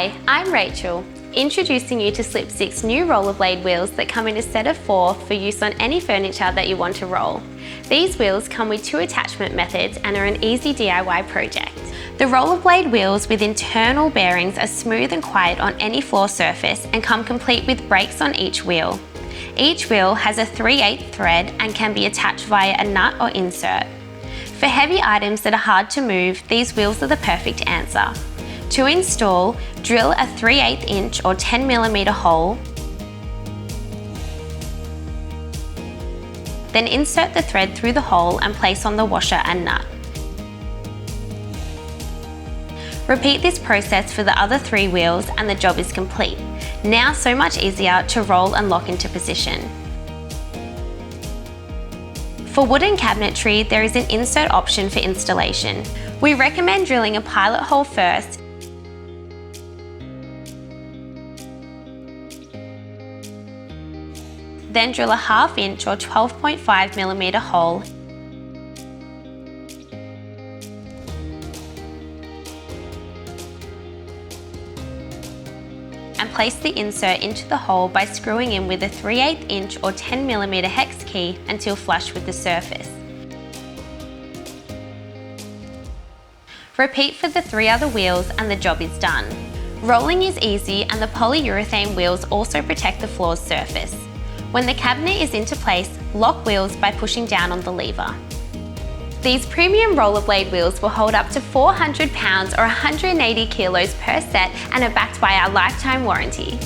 Hi, I'm Rachel, introducing you to Slipstick's new rollerblade wheels that come in a set of 4 for use on any furniture that you want to roll. These wheels come with 2 attachment methods and are an easy DIY project. The rollerblade wheels with internal bearings are smooth and quiet on any floor surface and come complete with brakes on each wheel. Each wheel has a 3/8 thread and can be attached via a nut or insert. For heavy items that are hard to move, these wheels are the perfect answer. To install, drill a 3/8 inch or 10mm hole, then insert the thread through the hole and place on the washer and nut. Repeat this process for the other 3 wheels and the job is complete. Now so much easier to roll and lock into position. For wooden cabinetry, there is an insert option for installation. We recommend drilling a pilot hole first, then drill a 1/2 inch or 12.5mm hole and place the insert into the hole by screwing in with a 3/8 inch or 10mm hex key until flush with the surface. Repeat for the 3 other wheels and the job is done. Rolling is easy and the polyurethane wheels also protect the floor's surface. When the cabinet is into place, lock wheels by pushing down on the lever. These premium rollerblade wheels will hold up to 400 pounds or 180 kilos per set and are backed by our lifetime warranty.